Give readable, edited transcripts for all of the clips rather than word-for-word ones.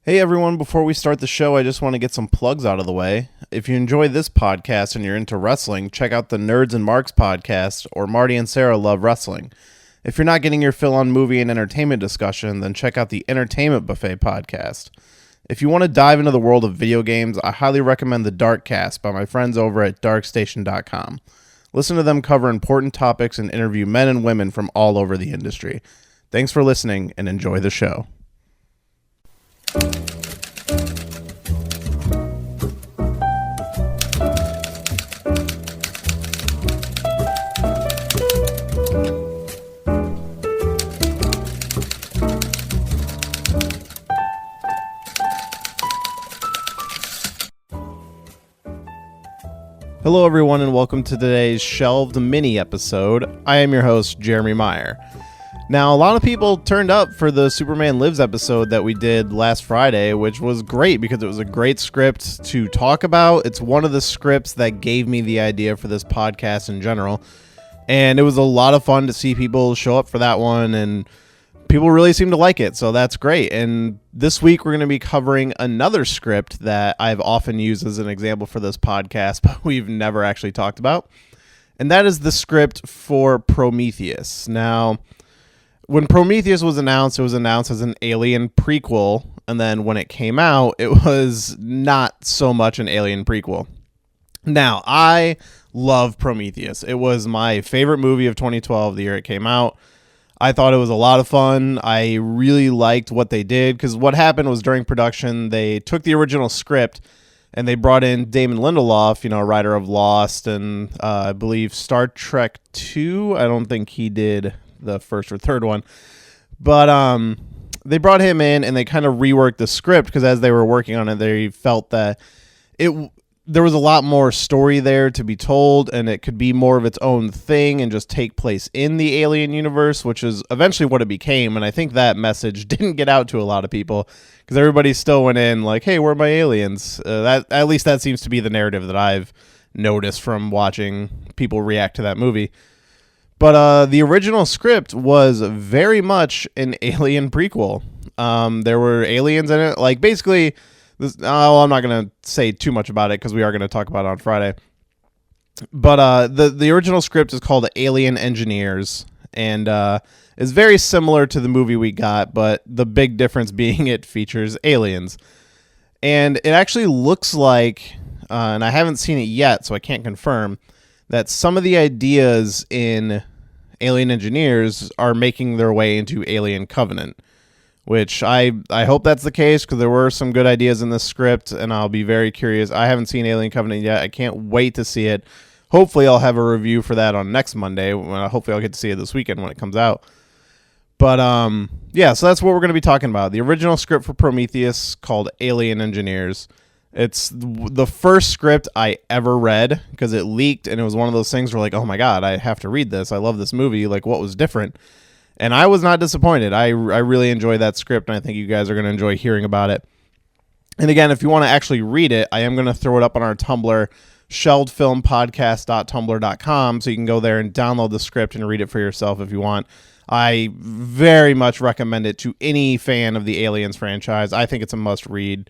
Hey everyone, before we start the show, I just want to get some plugs out of the way. If you enjoy this podcast and you're into wrestling, check out the Nerds and Marks podcast or Marty and Sarah Love Wrestling. If you're not getting your fill on movie and entertainment discussion, then check out the Entertainment Buffet podcast. If you want to dive into the world of video games, I highly recommend the Darkcast by my friends over at darkstation.com. Listen to them cover important topics and interview men and women from all over the industry. Thanks for listening and enjoy the show. Hello everyone and welcome to today's shelved mini episode. I am your host, Jeremy Meyer. Now, a lot of people turned up for the Superman Lives episode that we did last Friday, which was great because it was a great script to talk about. It's one of the scripts that gave me the idea for this podcast in general. And it was a lot of fun to see people show up for that one, and people really seem to like it, so that's great. And this week we're going to be covering another script that I've often used as an example for this podcast, but we've never actually talked about. And that is the script for Prometheus. Now, when Prometheus was announced, it was announced as an Alien prequel, and then when it came out, it was not so much an Alien prequel. Now, I love Prometheus. It was my favorite movie of 2012, the year it came out. I thought it was a lot of fun. I really liked what they did, because what happened was during production, they took the original script and they brought in Damon Lindelof, writer of Lost and I believe Star Trek 2. I don't think he did the first or third one, but they brought him in and they kind of reworked the script, because as they were working on it, they felt that there was a lot more story there to be told, and it could be more of its own thing and just take place in the Alien universe, which is eventually what it became. And I think that message didn't get out to a lot of people, because everybody still went in like, hey, where are my aliens? At least that seems to be the narrative that I've noticed from watching people react to that movie. But the original script was very much an Alien prequel. There were aliens in it. Like, basically, I'm not going to say too much about it because we are going to talk about it on Friday. But the original script is called Alien Engineers, and is very similar to the movie we got, but the big difference being it features aliens. And it actually looks like, and I haven't seen it yet, so I can't confirm, that some of the ideas in Alien Engineers are making their way into Alien Covenant, which I hope that's the case, because there were some good ideas in this script, and I'll be very curious. I haven't seen Alien Covenant yet. I can't wait to see it. Hopefully I'll have a review for that on next Monday. Hopefully I'll get to see it this weekend when it comes out. But yeah, so that's what we're going to be talking about. The original script for Prometheus, called Alien Engineers. It's the first script I ever read, because it leaked, and it was one of those things where, like, oh my god, I have to read this. I love this movie. Like, what was different? And I was not disappointed. I really enjoyed that script, and I think you guys are going to enjoy hearing about it. And again, if you want to actually read it, I am going to throw it up on our Tumblr, shelvedfilmpodcast.tumblr.com, so you can go there and download the script and read it for yourself if you want. I very much recommend it to any fan of the Aliens franchise. I think it's a must-read.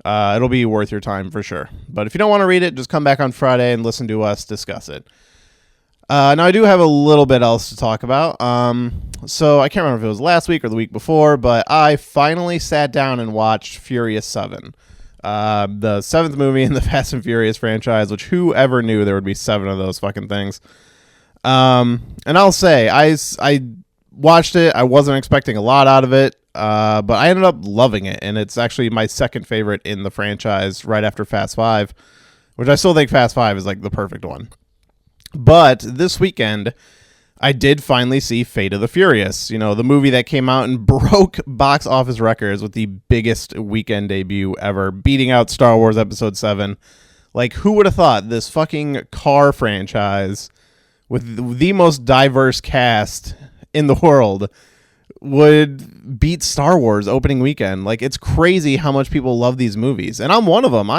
It'll be worth your time for sure. But if you don't want to read it, just come back on Friday and listen to us discuss it. Now, I do have a little bit else to talk about. So I can't remember if it was last week or the week before, but I finally sat down and watched Furious 7. The seventh movie in the Fast and Furious franchise, which whoever knew there would be 7 of those fucking things. And I'll say, I watched it. I wasn't expecting a lot out of it. But I ended up loving it, and it's actually my second favorite in the franchise, right after Fast 5, which I still think Fast 5 is like the perfect one. But this weekend, I did finally see Fate of the Furious, the movie that came out and broke box office records with the biggest weekend debut ever, beating out Star Wars Episode 7. Like, who would have thought this fucking car franchise with the most diverse cast in the world would beat Star Wars opening weekend? Like, it's crazy how much people love these movies, and I'm one of them.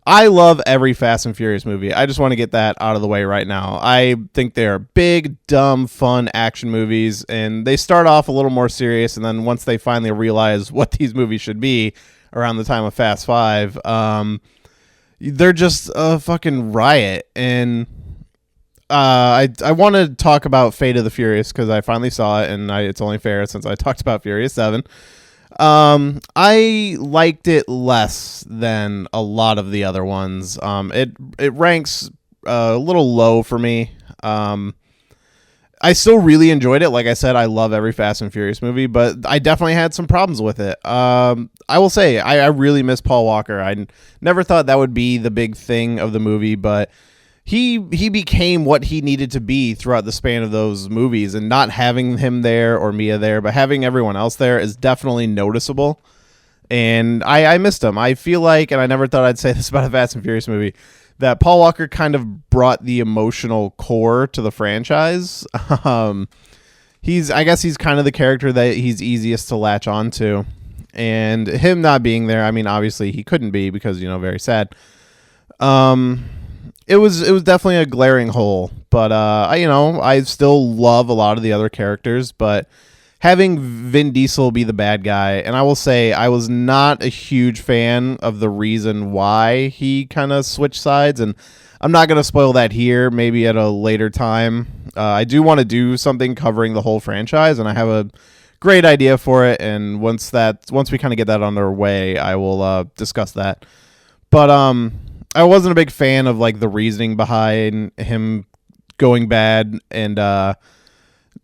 I love every Fast and Furious movie. I just want to get that out of the way right now. I think they're big, dumb, fun action movies, and they start off a little more serious, and then once they finally realize what these movies should be around the time of Fast 5, they're just a fucking riot. And I want to talk about Fate of the Furious because I finally saw it, and it's only fair since I talked about Furious 7. I liked it less than a lot of the other ones. It ranks a little low for me. I still really enjoyed it. Like I said, I love every Fast and Furious movie, but I definitely had some problems with it. I will say I really miss Paul Walker. I never thought that would be the big thing of the movie, but he became what he needed to be throughout the span of those movies, and not having him there or Mia there, but having everyone else there is definitely noticeable. And I missed him. I feel like, and I never thought I'd say this about a Fast and Furious movie, that Paul Walker kind of brought the emotional core to the franchise. I guess he's kind of the character that he's easiest to latch onto. And him not being there, I mean, obviously he couldn't be because, very sad. It was definitely a glaring hole, but I still love a lot of the other characters, but having Vin Diesel be the bad guy, and I will say I was not a huge fan of the reason why he kind of switched sides, and I'm not going to spoil that here, maybe at a later time. I do want to do something covering the whole franchise, and I have a great idea for it, and once we kind of get that underway, I will discuss that. But I wasn't a big fan of like the reasoning behind him going bad, and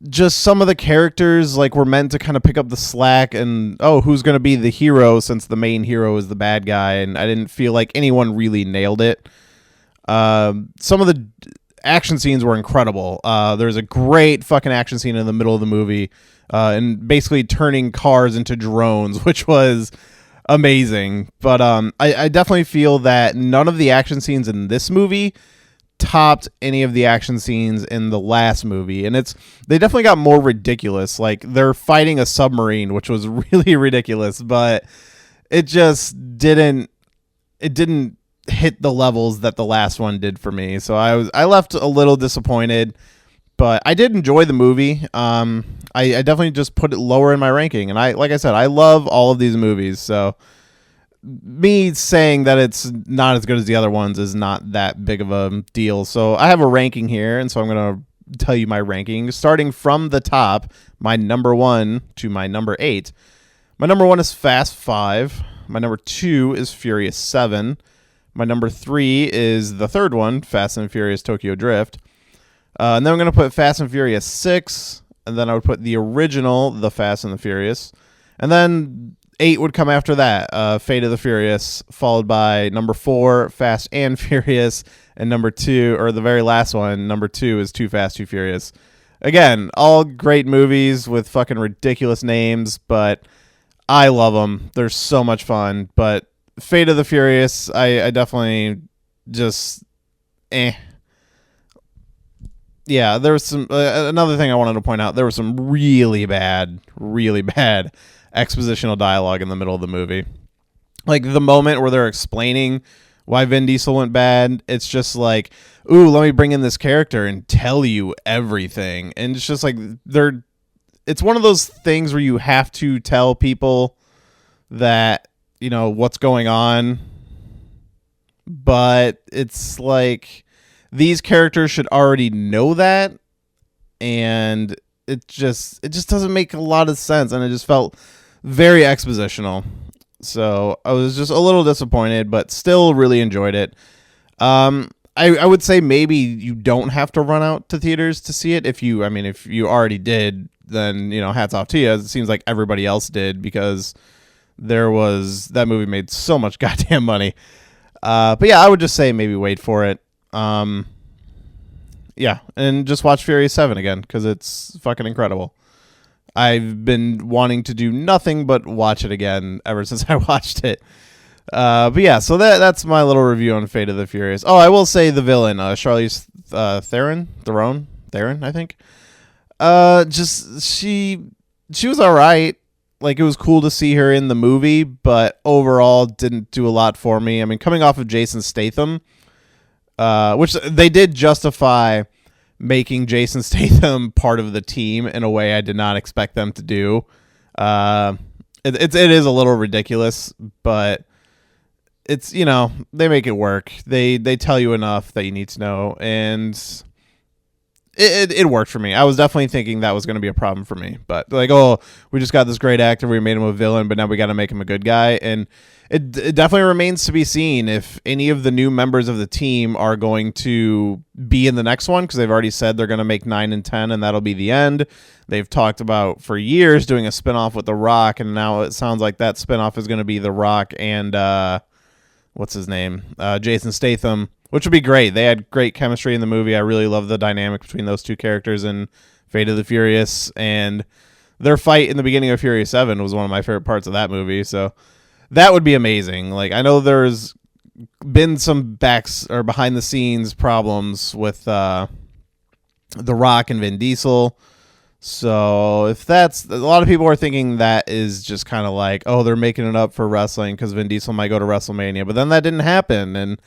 just some of the characters like were meant to kind of pick up the slack, and who's going to be the hero since the main hero is the bad guy, and I didn't feel like anyone really nailed it. Some of the action scenes were incredible. There's a great fucking action scene in the middle of the movie, and basically turning cars into drones, which was amazing. But I definitely feel that none of the action scenes in this movie topped any of the action scenes in the last movie, and they definitely got more ridiculous. Like they're fighting a submarine, which was really ridiculous, but it didn't hit the levels that the last one did for me. So I left a little disappointed, but I did enjoy the movie. I definitely just put it lower in my ranking, and like I said, I love all of these movies, so me saying that it's not as good as the other ones is not that big of a deal. So I have a ranking here, and so I'm going to tell you my ranking, starting from the top, my number 1 to my number 8. My number 1 is Fast 5. My number 2 is Furious 7. My number 3 is the third one, Fast and Furious Tokyo Drift. And then I'm going to put Fast and Furious 6, and then I would put the original, The Fast and the Furious. And then 8 would come after that, Fate of the Furious, followed by number 4, Fast and Furious, and number 2, or the very last one, number 2 is Too Fast, Too Furious. Again, all great movies with fucking ridiculous names, but I love them. They're so much fun, but Fate of the Furious, I definitely just, Yeah, there was some, another thing I wanted to point out, there was some really bad expositional dialogue in the middle of the movie. Like the moment where they're explaining why Vin Diesel went bad, it's just like, ooh, let me bring in this character and tell you everything. And it's just like, it's one of those things where you have to tell people that, what's going on. But it's like, these characters should already know that. And it just doesn't make a lot of sense. And it just felt very expositional. So I was just a little disappointed, but still really enjoyed it. I would say maybe you don't have to run out to theaters to see it. If you already did, then, hats off to you. It seems like everybody else did, because that movie made so much goddamn money. But yeah, I would just say maybe wait for it. Yeah, and just watch Furious 7 again, because it's fucking incredible. I've been wanting to do nothing but watch it again ever since I watched it. But yeah, so that's my little review on Fate of the Furious. Oh, I will say the villain, Charlize Theron, I think. She was all right. like, it was cool to see her in the movie, but overall didn't do a lot for me. I mean, coming off of Jason Statham, which they did justify making Jason Statham part of the team in a way I did not expect them to do. It is a little ridiculous, but it's, you know, they make it work. They tell you enough that you need to know, and it worked for me. I was definitely thinking that was going to be a problem for me, but like, oh, we just got this great actor, we made him a villain, but now we got to make him a good guy, and it definitely remains to be seen if any of the new members of the team are going to be in the next one, because they've already said they're going to make 9 and 10, and that'll be the end. They've talked about for years doing a spinoff with The Rock, and now it sounds like that spinoff is going to be The Rock and what's his name? Jason Statham, which would be great. They had great chemistry in the movie. I really love the dynamic between those two characters in Fate of the Furious, and their fight in the beginning of Furious 7 was one of my favorite parts of that movie. So that would be amazing. Like, I know there's been some behind the scenes problems with The Rock and Vin Diesel. So if that's, a lot of people are thinking that is just kind of like, oh, they're making it up for wrestling because Vin Diesel might go to WrestleMania, but then that didn't happen. And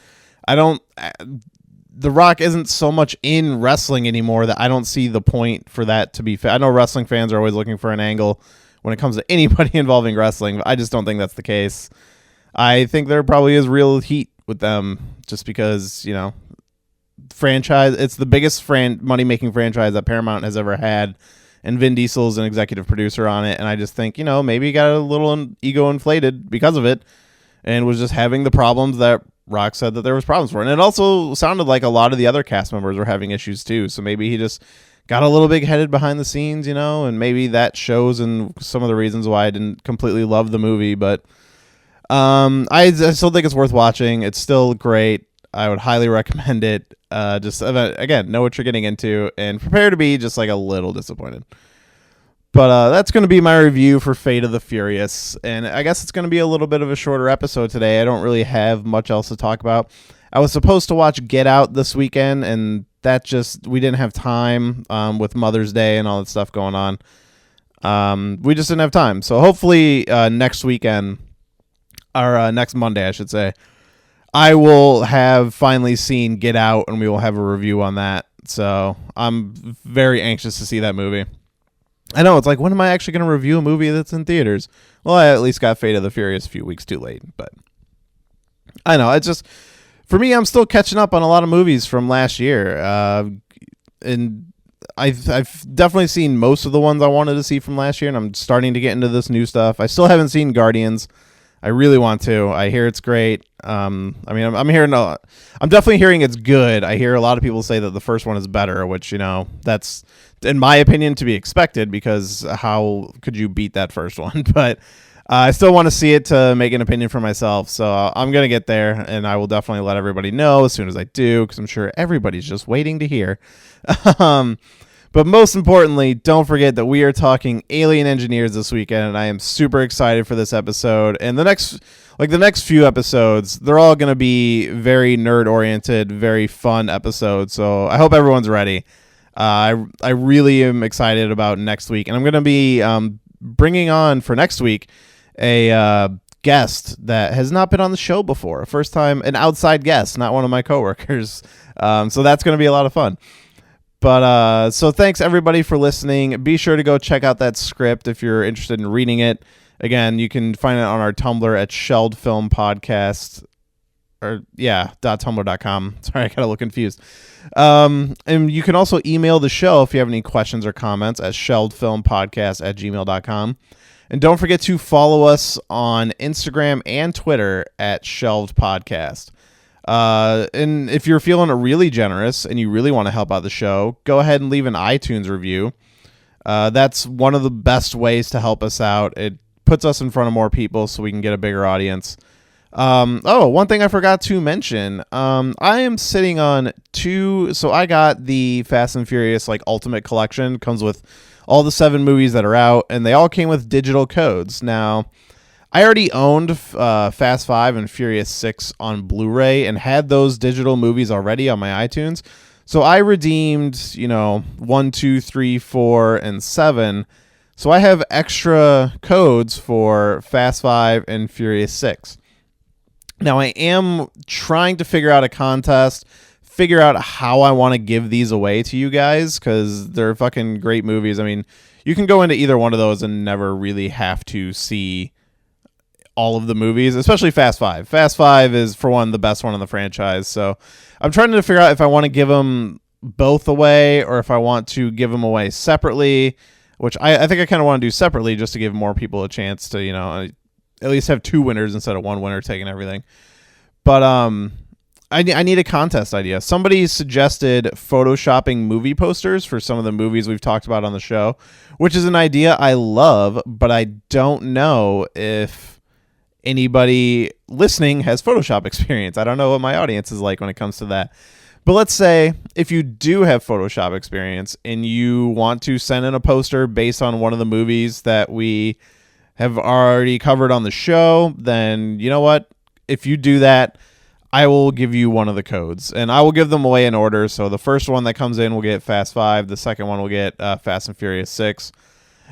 The Rock isn't so much in wrestling anymore that I don't see the point for that to be I know wrestling fans are always looking for an angle when it comes to anybody involving wrestling, but I just don't think that's the case. I think there probably is real heat with them just because, you know, franchise, it's the biggest money-making franchise that Paramount has ever had, and Vin Diesel's an executive producer on it, and I just think, you know, maybe he got a little ego inflated because of it and was just having the problems that Rock said that there was problems for. And it also sounded like a lot of the other cast members were having issues too, so maybe he just got a little big-headed behind the scenes, you know, and maybe that shows in some of the reasons why I didn't completely love the movie, but I still think it's worth watching. It's still great. I would highly recommend it. Just again, know what you're getting into and prepare to be just like a little disappointed. But that's going to be my review for Fate of the Furious, and I guess it's going to be a little bit of a shorter episode today. I don't really have much else to talk about. I was supposed to watch Get Out this weekend, and we didn't have time with Mother's Day and all that stuff going on. We just didn't have time. So hopefully next weekend, or next Monday, I should say, I will have finally seen Get Out, and we will have a review on that. So I'm very anxious to see that movie. I know, it's like, when am I actually going to review a movie that's in theaters? Well, I at least got Fate of the Furious a few weeks too late, but I know, it's just, for me, I'm still catching up on a lot of movies from last year, and I've definitely seen most of the ones I wanted to see from last year, and I'm starting to get into this new stuff. I still haven't seen Guardians. I really want to. I hear it's great. I mean, I'm definitely hearing it's good. I hear a lot of people say that the first one is better, which, you know, that's, in my opinion, to be expected, because how could you beat that first one? But I still want to see it to make an opinion for myself. So I'm going to get there, and I will definitely let everybody know as soon as I do, because I'm sure everybody's just waiting to hear. But most importantly, don't forget that we are talking Alien Engineers this weekend, and I am super excited for this episode. And the next few episodes, they're all going to be very nerd-oriented, very fun episodes. So I hope everyone's ready. I really am excited about next week, and I'm going to be bringing on for next week a guest that has not been on the show before. First time, an outside guest, not one of my coworkers. So that's going to be a lot of fun. But so thanks everybody for listening. Be sure to go check out that script if you're interested in reading it. Again, you can find it on our Tumblr at Shelved Film Podcast, .tumblr.com. Sorry, I got a little confused. And you can also email the show if you have any questions or comments at shelvedfilmpodcast@gmail.com. And don't forget to follow us on Instagram and Twitter at Shelved Podcast. And if you're feeling really generous and you really want to help out the show, go ahead and leave an iTunes review. That's one of the best ways to help us out. It puts us in front of more people so we can get a bigger audience. One thing I forgot to mention. I am sitting on so I got the Fast and Furious Ultimate Collection. Comes with all the 7 movies that are out, and they all came with digital codes. Now, I already owned Fast 5 and Furious 6 on Blu-ray and had those digital movies already on my iTunes. So I redeemed, 1, 2, 3, 4, and 7 So I have extra codes for Fast 5 and Furious 6. Now I am trying to figure out a contest, figure out how I want to give these away to you guys, because they're fucking great movies. I mean, you can go into either one of those and never really have to see all of the movies, especially Fast 5. Fast 5 is, for one, the best one in the franchise. So I'm trying to figure out if I want to give them both away or if I want to give them away separately, which I think I kind of want to do separately just to give more people a chance to, at least have two winners instead of one winner taking everything. But I need a contest idea. Somebody suggested photoshopping movie posters for some of the movies we've talked about on the show, which is an idea I love, but I don't know if anybody listening has Photoshop experience. I don't know what my audience is like when it comes to that. But let's say if you do have Photoshop experience and you want to send in a poster based on one of the movies that we have already covered on the show, then you know what? If you do that, I will give you one of the codes, and I will give them away in order. So the first one that comes in will get Fast 5. The second one will get Fast and Furious 6.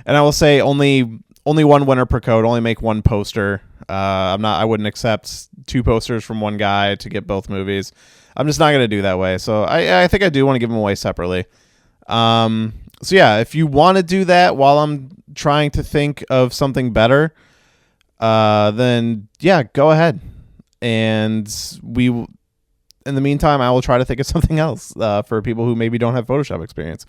And I will say only one winner per code. Only make one poster. I wouldn't accept two posters from one guy to get both movies. I'm just not going to do that way. So I think I do want to give them away separately. So yeah, if you want to do that while I'm trying to think of something better, then yeah, go ahead. And in the meantime, I will try to think of something else for people who maybe don't have Photoshop experience.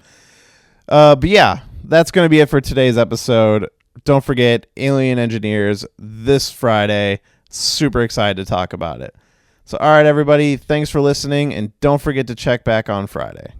But yeah, that's going to be it for today's episode. Don't forget, Alien Engineers this Friday. Super excited to talk about it. So, all right, everybody, thanks for listening, and don't forget to check back on Friday.